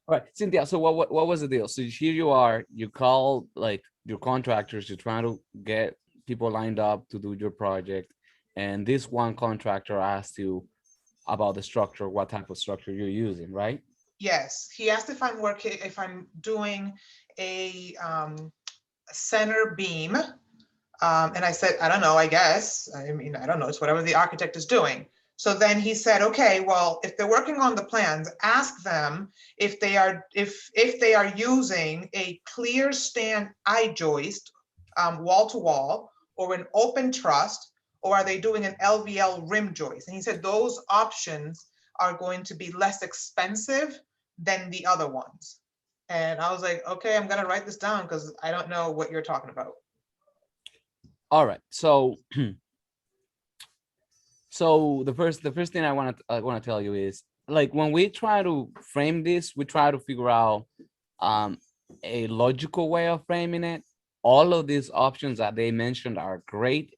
All right, Cynthia. So what was the deal? So here you are. You call like your contractors. You're trying to get people lined up to do your project, and this one contractor asked you about the structure, what type of structure you're using, right? Yes, he asked if I'm doing a center beam. And I said, I don't know, I guess. I mean, I don't know. It's whatever the architect is doing. So then he said, okay, well, if they're working on the plans, ask them if they are using a clear stand I-joist, wall to wall, or an open truss, or are they doing an LVL rim joist? And he said those options are going to be less expensive than the other ones. And I was like, okay, I'm gonna write this down because I don't know what you're talking about. All right. So the first thing I want to tell you is like when we try to frame this, we try to figure out um a logical way of framing it. All of these options that they mentioned are great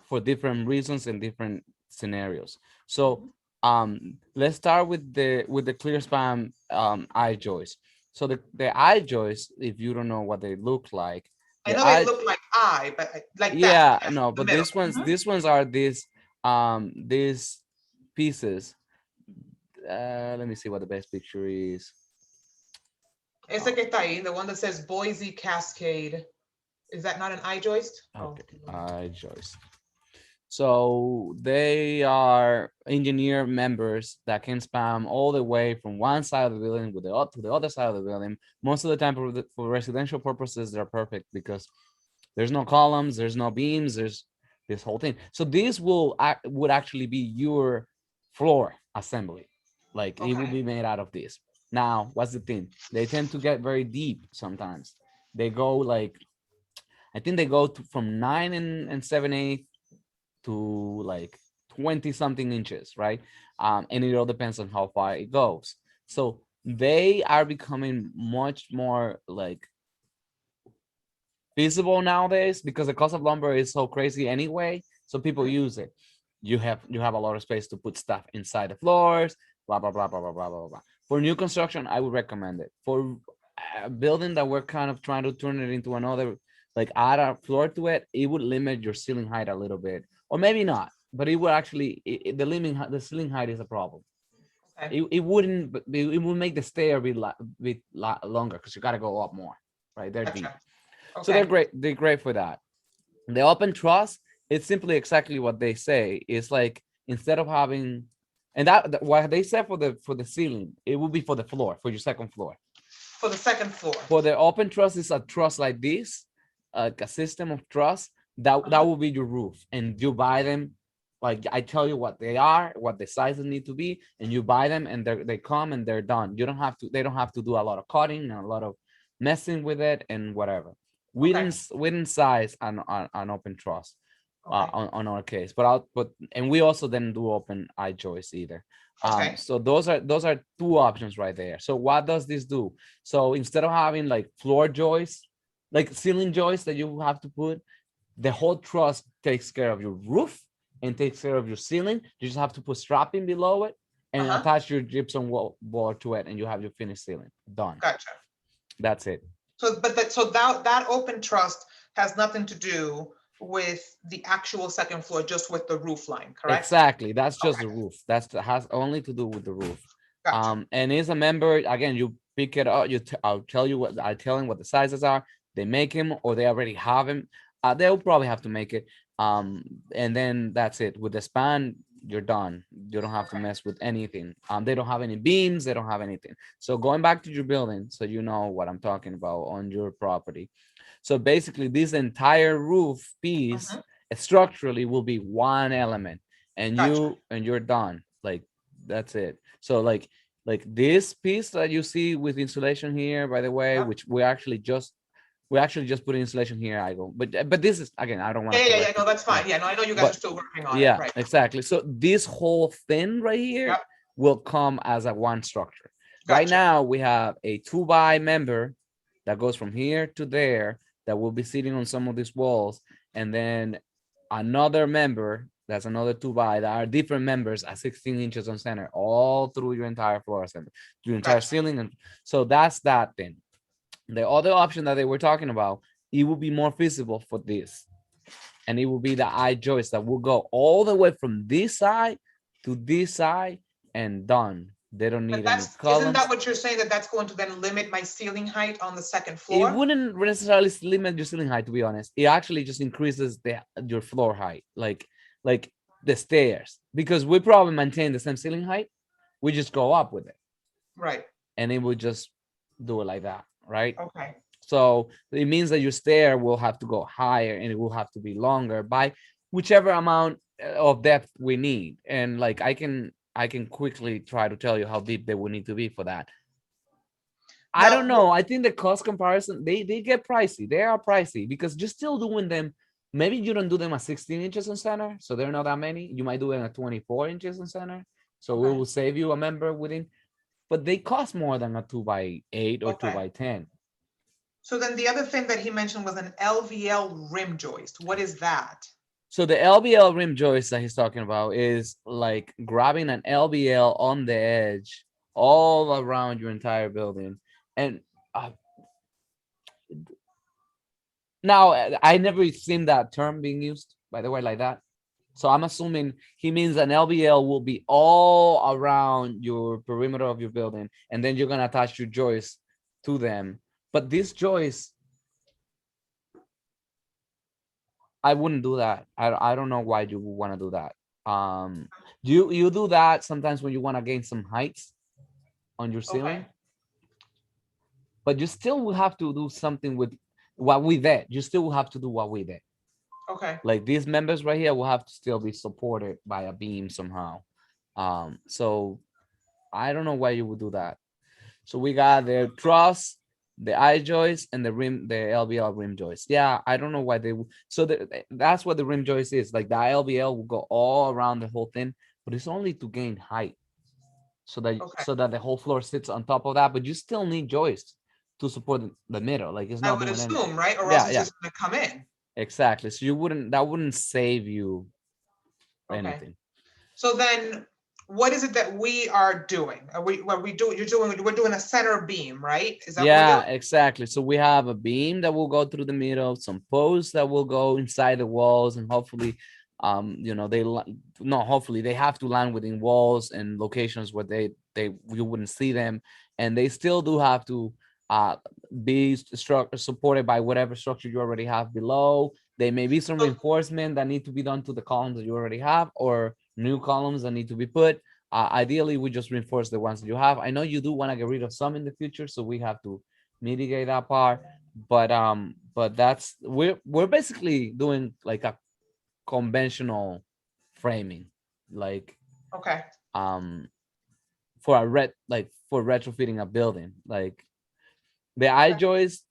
for different reasons and different scenarios. So Mhm. let's start with the clear span I-joist. So the I-joist, if you don't know what they look like, I the know they I look like but like that, yeah, yes, no, the but middle. Mhm. these ones are these pieces. Let me see what the best picture is. Ese Oh, que está ahí, the one that says Boise Cascade, is that not an I joist? Oh, okay, I-joist. So they are engineer members that can span all the way from one side of the building to the other side of the building. Most of the time, for residential purposes, they're perfect because there's no columns, there's no beams, there's this whole thing. So this would actually be your floor assembly, like it will okay. be made out of this. Now, what's the thing? They tend to get very deep sometimes. They go like I think they go from 9 and 7/8 to like 20 something inches, right? And it all depends on how far it goes. So they are becoming much more like feasible nowadays because the cost of lumber is so crazy anyway. So people Mhm. use it. You have a lot of space to put stuff inside the floors, blah blah blah blah blah blah blah blah. For new construction, I would recommend it. For a building that we're kind of trying to turn it into another, like add a floor to it, it would limit your ceiling height a little bit, or maybe not. But it would actually the ceiling height is a problem. Okay, It wouldn't, but it would make the stair longer because you got to go up more, right? They're deep. gotcha. So they're Okay. great. They're great for that. The open truss, it's simply exactly what they say. It's like instead of having, and what they said for the ceiling, it will be for the floor, for your second floor. For the second floor. For the open truss, is a truss like this, like a system of truss. That Uh-huh. will be your roof, and you buy them. Like I tell you what they are, what the sizes need to be, and you buy them, and they come and they're done. You don't have to. They don't have to do a lot of cutting and a lot of messing with it and whatever. Okay. We didn't size an open truss Okay. on our case, but and we also didn't do open eye joist either. Okay. So those are two options right there. So what does this do? So instead of having like floor joists, like ceiling joists that you have to put, the whole truss takes care of your roof and takes care of your ceiling. You just have to put strapping below it and Uh-huh. attach your gypsum wall board to it, and you have your finished ceiling done. Gotcha. That's it. So that open trust has nothing to do with the actual second floor, just with the roof line, correct? Exactly. That's just Okay. the roof. Has only to do with the roof. Gotcha. And is a member again. You pick it up. I'll tell you what I tell him what the sizes are. They make him or they already have him. They'll probably have to make it. And then that's it. With the span, you're done. You don't have to Okay. mess with anything. They don't have any beams. They don't have anything. So going back to your building, so you know what I'm talking about on your property. So basically, this entire roof piece Mhm. structurally will be one element, and Gotcha. you're done. Like that's it. So like this piece that you see with insulation here, by the way, Yep. which we actually just put insulation here. I go, but this is again, I don't want Yeah, to yeah, yeah. correct No, it. that's Yeah, fine. Yeah, no, I know you guys are but still working on it. yeah, Right. exactly. So this whole thing right here Yep. will come as a one structure. Right Gotcha. now, we have a 2 by member that goes from here to there that will be sitting on some of these walls, and then another member. That's another 2x that are different members at 16 inches on center, all through your entire floor center, your entire Gotcha. ceiling. And so that's that thing. The other option that they were talking about, it will be more feasible for this. And it will be the I-joist that will go all the way from this side to this side and done. They don't But need any that's, isn't that columns. what you're saying, that that's going to then limit my ceiling height on the second It floor? wouldn't necessarily limit your ceiling height, to be honest. It actually just increases your floor height, like the stairs, because we probably maintain the same ceiling height. We just go up with it, Right, and it would just do it like that, right? okay. So it means that your stair will have to go higher and it will have to be longer by whichever amount of depth we need. And like I can quickly try to tell you how deep they would need to be for that. I don't Now, know. I think the cost comparison, they get pricey. They are pricey because you're still doing them. Maybe you don't do them at 16 inches on center, so they're not that many. You might do it at 24 inches on center, so it okay, will save you a member within. But they cost more than a 2x8 or two okay. by 10. So then the other thing that he mentioned was an LVL rim joist. What is that? So the LBL rim joist that he's talking about is like grabbing an LBL on the edge all around your entire building. And uh, now I never seen that term being used, by the way, like that. So I'm assuming he means an LBL will be all around your perimeter of your building, and then you're gonna attach your joists to them. But this joist, I wouldn't do that. I don't know why you would want to do that. You do that sometimes when you want to gain some heights on your Okay, ceiling, but you still will have to do something with what we did. You still will have to do what we did. okay, Like these members right here will have to still be supported by a beam somehow. So I don't know why you would do that. So we got the truss, the I-joist, and the LBL rim joist. Yeah, I don't know why they would. So that's what the rim joist is. Like the LBL will go all around the whole thing, but it's only to gain height, so that okay. the whole floor sits on top of that. But you still need joists to support the middle. Like it's I not would doing anything. assume, right? Or else Yeah, it's yeah, just gonna come in. exactly. So that wouldn't save you Okay. anything. So then what is it that we are doing? We're doing a center beam, right? Is that what we're Yeah, doing? exactly. So we have a beam that will go through the middle, some posts that will go inside the walls, and hopefully, no, hopefully they have to land within walls and locations where they you wouldn't see them, and they still do have to uh be supported by whatever structure you already have below. There may be some So, reinforcement that need to be done to the columns that you already have, or new columns that need to be put. Ideally, we just reinforce the ones that you have. I know you do want to get rid of some in the future, so we have to mitigate that part. But that's we're basically doing like a conventional framing, like okay, um for a for retrofitting a building. Like the I-joist,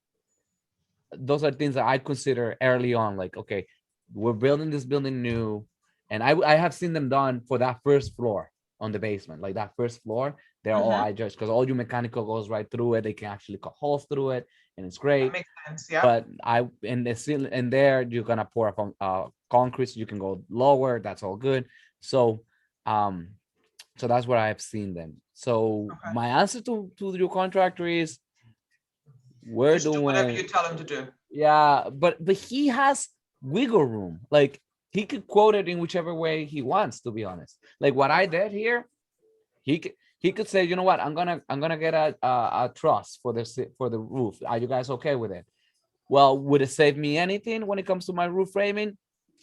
those are things that I consider early on. Like, okay, we're building this building new, and I have seen them done for that first floor on the basement, like that first floor. They're all mhm, I-joist because all your mechanical goes right through it. They can actually cut holes through it, and it's that great. makes sense, yep. But I in the ceiling and there you're gonna pour up concrete, so you can go lower. That's all good. So um so that's what I have seen them. So Okay, my answer to your contractor is we're just do whatever you doing. tell him to do. Yeah, but he has wiggle room. Like he could quote it in whichever way he wants, to be honest. Like what I did here, he could say, you know what, I'm gonna get a truss for the roof. Are you guys okay with it? Well, would it save me anything when it comes to my roof framing?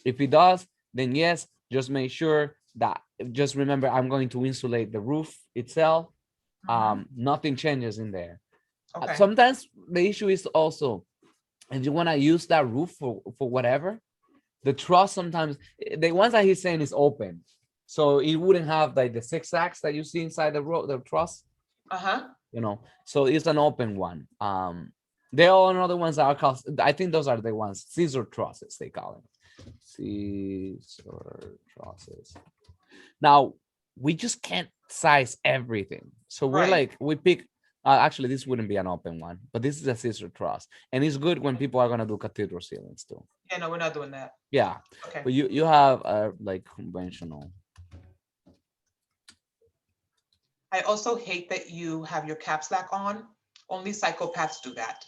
If it does, then yes, just make sure that just remember I'm going to insulate the roof itself. Mhm, Nothing changes in there. okay, Sometimes the issue is also if you want to use that roof for whatever, the truss sometimes the ones that he's saying is open, so it wouldn't have like the zigzags that you see inside the truss, uh-huh, so it's an open one. There are another ones that are called, I think those are the ones, scissor trusses they call them, scissor trusses. Now we just can't size everything, so we're right, like we pick Actually, this wouldn't be an open one, but this is a scissor truss, and it's good when people are gonna do cathedral ceilings too. Yeah, no, we're not doing that. Yeah, Okay. but you have like conventional. I also hate that you have your caps lock on. Only psychopaths do that.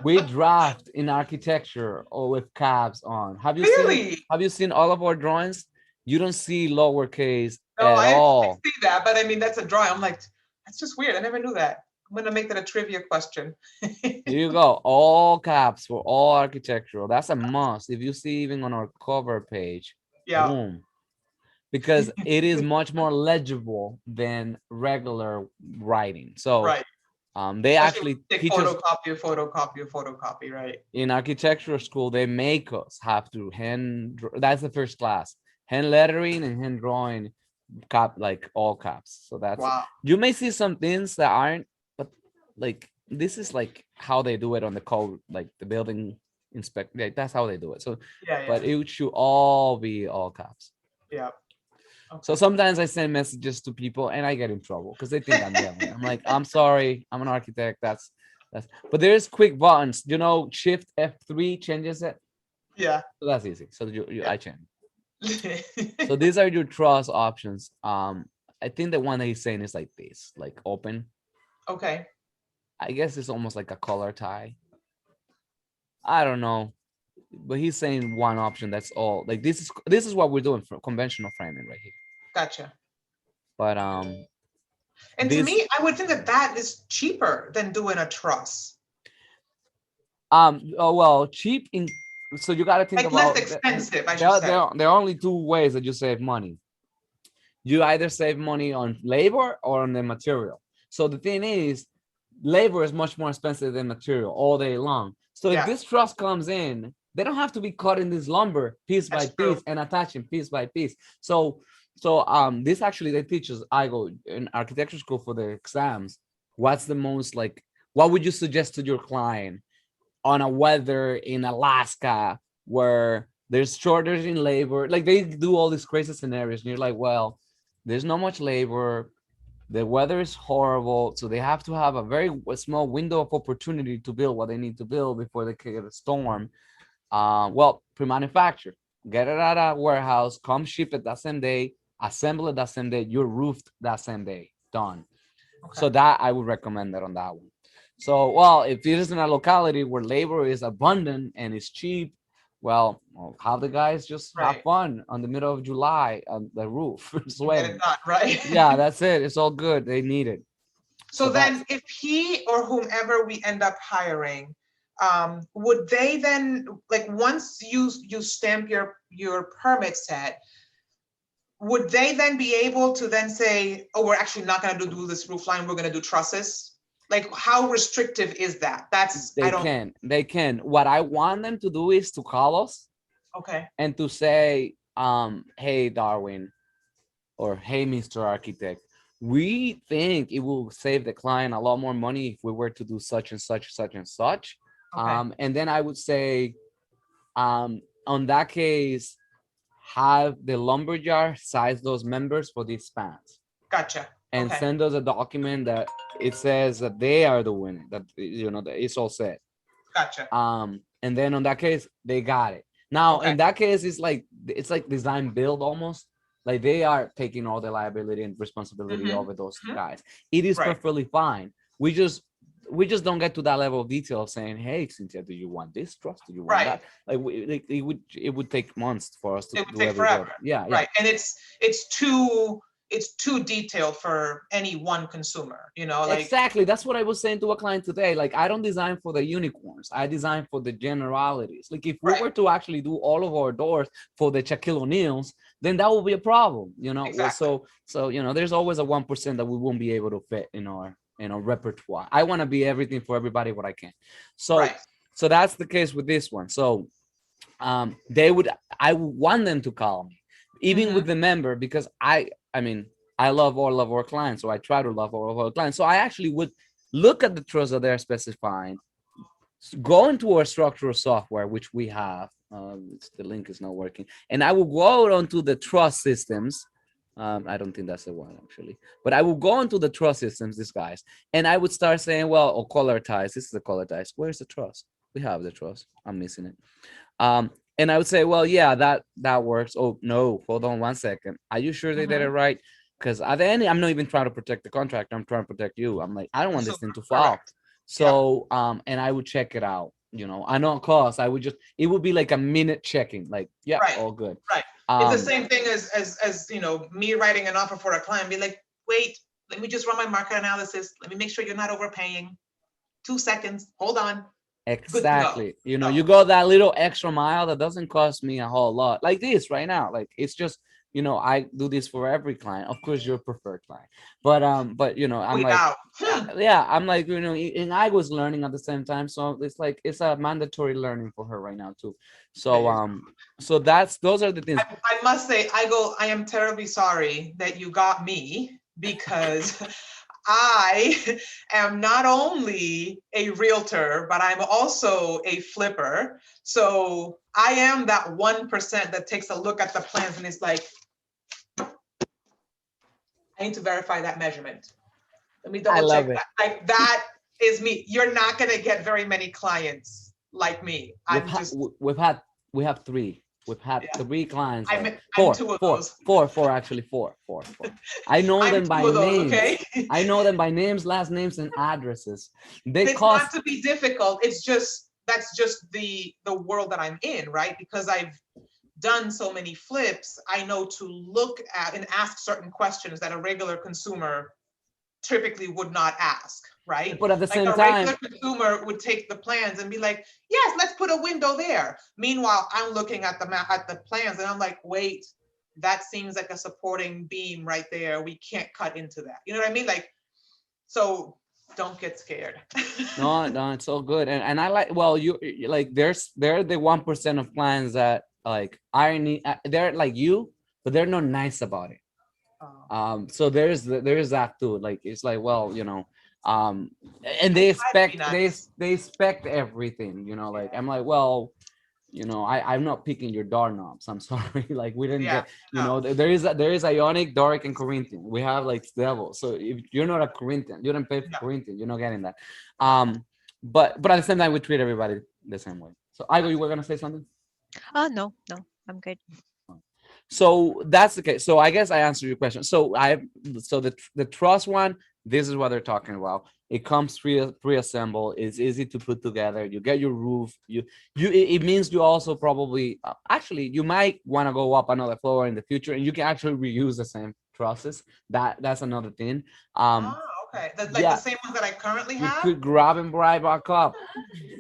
We draft in architecture or with caps on. Really? Have you seen all of our drawings? You don't see lowercase No, at I all. see that, but I mean, that's a drawing. I'm like, that's just weird. I never knew that. I'm gonna make that a trivia question. Here you go. All caps for all architectural. That's a must. If you see even on our cover page, Yeah, boom. Because it is much more legible than regular writing. So right. they Especially actually take teach us photocopy, right? in architectural school. They make us have to that's the first class, hand lettering and hand drawing like all caps. So that's, Wow. you may see some things that aren't, but like this is like how they do it on the code, like the building inspect, like that's how they do it. So Yeah, but yeah, it should all be all caps. yeah. So Okay. sometimes I send messages to people and I get in trouble because they think I'm yelling. I'm like, I'm sorry, I'm an architect. That's but there's quick buttons, shift F3 changes it. Yeah, So that's easy. So I change. yeah. So these are your truss options. I think the one that he's saying is like this, like open. Okay. I guess it's almost like a collar tie. I don't know. But he's saying one option, that's all. Like this is what we're doing for conventional framing right here. Gotcha. But And to this me, I would think that that is cheaper than doing a truss. oh well, cheap in, so you got to think Like less about expensive, I there should are, say. there are only two ways that you save money. You either save money on labor or on the material. So the thing is, labor is much more expensive than material all day long. So if Yeah, this truss comes in, they don't have to be cutting this lumber piece by that's true. piece and attaching piece by piece. So this actually they teach us. I go in architecture school for the exams. What's the most like? What would you suggest to your client on a weather in Alaska where there's shortage in labor? Like they do all these crazy scenarios, and you're like, well, there's not much labor. The weather is horrible, so they have to have a very small window of opportunity to build what they need to build before they can get a storm. Well, pre-manufactured, get it at a warehouse, come ship it that same day, assemble it that same day, you're roofed that same day, done. Okay. So that I would recommend that on that one. So, well, if it is in a locality where labor is abundant and it's cheap, well, have the guys just have Right. fun on the middle of July on the roof, And get it sweating. done, right? Yeah, that's it. It's all good. They need it. So So that's then if he or whomever we end up hiring, would they then, like, once you stamp your permit set, would they then be able to then say, oh, we're actually not gonna do this roof line, we're gonna do trusses? Like, how restrictive is that? That's, I they don't, can. They can. What I want them to do is to call us okay, and to say, hey, Darwin, or hey, Mr. Architect, we think it will save the client a lot more money if we were to do such and such, such and such. okay, And then I would say, on that case, have the lumberyard size those members for these spans gotcha, and okay, send us a document that it says that they are the winner, that that it's all set. gotcha, And then on that case, they got it. Now okay. in that case, it's like design build almost. Like they are taking all the liability and responsibility Mhm, over those mhm, guys. It is right, perfectly fine. We just don't get to that level of detail of saying, hey, Cynthia, do you want this trust? Do you want right. that? Like it would take months for us to It would do take every forever, build. Yeah, yeah. right? And it's too detailed for any one consumer, like, Exactly. That's what I was saying to a client today. Like, I don't design for the unicorns. I design for the generalities. Like, if we right, were to actually do all of our doors for the Shaquille O'Neals, then that would be a problem. Well, exactly, there's always a 1% that we won't be able to fit in our repertoire. I want to be everything for everybody what I can. So, right. so that's the case with this one. So, they would I would want them to call me, even Mhm, with the member, because I mean I love all of our clients, so I try to love all of our clients. So I actually would look at the trust that they're specifying, go into our structural software, which we have. The link is not working, and I will go out onto the trust systems. I don't think that's the one actually. But I will go into the truss systems, these guys, and I would start saying, well, oh, color ties. This is the color ties. Where's the truss? We have the truss. I'm missing it. And I would say, well, yeah, that works. Oh no, hold on one second. Are you sure they did it Mhm. right? Because at the end, I'm not even trying to protect the contractor. I'm trying to protect you. I'm like, I don't want this Consumer, thing to fall. correct. Yep, So, and I would check it out. I know cost. I would just, it would be like a minute checking. Like, yeah, right, all good. right. It's the Um, same thing as me writing an offer for a client, be like, wait, let me just run my market analysis. Let me make sure you're not overpaying. 2 seconds, hold on, good to go. Exactly. You No, go that little extra mile that doesn't cost me a whole lot. Like this right now. Like it's just, I do this for every client. Of course, your preferred client. But I'm like, without. yeah, I'm like, and I was learning at the same time. So it's like it's a mandatory learning for her right now too. There So you go. so those are the things. I must say, I am terribly sorry that you got me because I am not only a realtor, but I'm also a flipper. So I am that 1% that takes a look at the plans and is like, I need to verify that measurement. Let me I double love check it. that. Like that is me. You're not gonna get very many clients like me. We've I'm had just, we have three. We've had yeah, three clients, like I'm two of those. four actually, four. I know I'm them two by of those, okay? names. I know them by names, last names, and addresses. They It's not cost. to be difficult. It's just that's just the world that I'm in, right? Because I've done so many flips, I know to look at and ask certain questions that a regular consumer typically would not ask, right? But at the Like same a regular time, consumer would take the plans and be like, yes, let's put a window there. Meanwhile, I'm looking at the map at the plans and I'm like, wait, that seems like a supporting beam right there. We can't cut into that. You know what I mean? Like, so don't get scared. no, no, it's all good. And I like, well, like, they're the 1% of clients that like I need. They're like you, but they're not nice about it. Oh, So there's that too. Like it's like, well, um and I they try to be expect nice. they expect everything, like I'm like, well, I'm not picking your doorknobs. I'm sorry. Like we didn't Yeah, get, no. there is Ionic, Doric, and Corinthian. We have like devil. So if you're not a Corinthian, you don't pay for No, Corinthian, you're not getting that. no. But at the same time, we treat everybody the same way. So Igo, you were gonna say something? Oh, no, no, I'm good. So that's the case. So I guess I answered your question. So the trust one, this is what they're talking about. It comes pre-assembled. It's easy to put together. You get your roof. It means you also probably, actually, you might want to go up another floor in the future, and you can actually reuse the same trusses. That's another thing. Um, Oh, okay. That's like the yeah, same ones that I currently you have? could grab and bribe back up.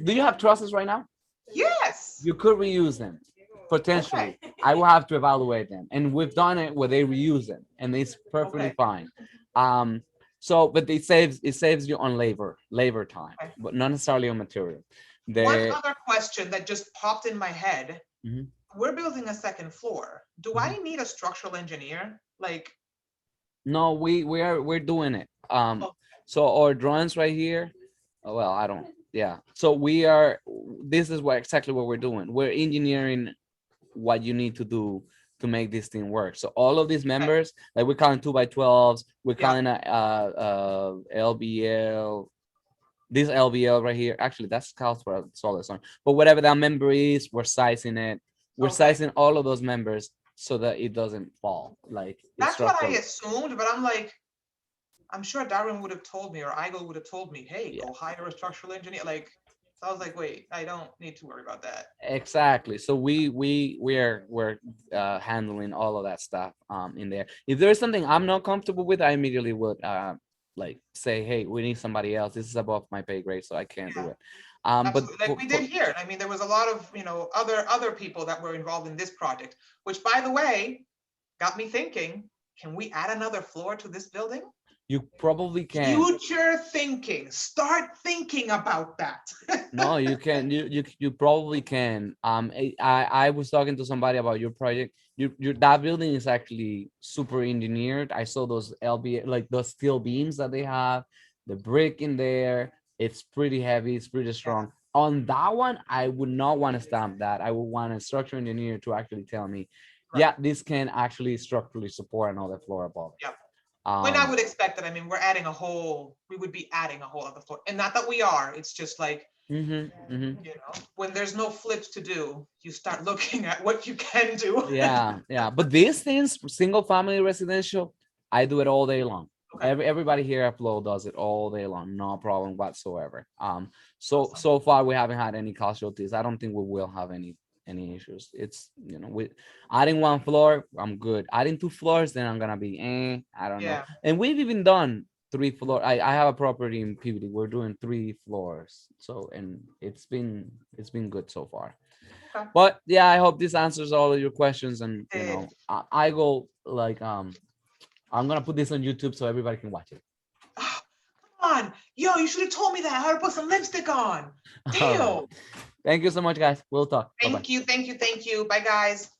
Do you have trusses right now? Yes. You could reuse them Okay. potentially. I will have to evaluate them, and we've done it where they reuse them, and it's perfectly Okay. fine. Um, but it saves you on labor time, Okay. but not necessarily on material. One The other question that just popped in my head. Mhm. We're building a second floor. Do Mhm. I need a structural engineer? Like, No, we're doing it. oh, So our drawings right here. Well, I don't. Yeah. So we are. This is exactly what we're doing. We're engineering what you need to do to make this thing work. So all of these okay. members, like we're calling 2x12s, we're Yeah. calling LBL. This LBL right here, actually that's calls for a solid stone. But whatever that member is, we're sizing it. We're Okay. sizing all of those members so that it doesn't fall. Like it's That's what I structurally. assumed, but I'm like, I'm sure Darwin would have told me, or Igor would have told me, hey, Yeah. go hire a structural engineer. Like, so I was like, wait, I don't need to worry about that. Exactly. So we're handling all of that stuff in there. If there's something I'm not comfortable with, I immediately would like say, hey, we need somebody else. This is above my pay grade, so I can't do Yeah, it. But absolutely. Like we did here. I mean, there was a lot of, other people that were involved in this project, which by the way, got me thinking, can we add another floor to this building? you probably can. Future thinking. Start thinking about that. No, you can. You probably can. I was talking to somebody about your project. That building is actually super engineered. I saw those LB, like those steel beams that they have, the brick in there. It's pretty heavy. It's pretty Yeah. strong. On that one, I would not want to stamp that. I would want a structural engineer to actually tell me, yeah, this can actually structurally support another floor above. Yep. When I Um, would expect that, I mean, we would be adding a whole other floor, and not that we are, it's just like, mhm, mhm. when there's no flips to do, you start looking at what you can do. Yeah, yeah. But these things, single family residential, I do it all day long. Okay. Everybody here at Flow does it all day long, no problem whatsoever. So Awesome. so far we haven't had any casualties. I don't think we will have any issues. It's with adding one floor, I'm good. Adding two floors, then I'm gonna be I don't know. Yeah. And we've even done three floor. I have a property in PVD. We're doing three floors. So and it's been good so far. Okay. But yeah, I hope this answers all of your questions. And Did. I go like I'm gonna put this on YouTube so everybody can watch it. Oh, come on. Yo, you should have told me that. I had to put some lipstick on. All right. Damn. Thank you so much, guys. We'll talk. Bye bye. Thank you. Thank you. Thank you. Bye, guys.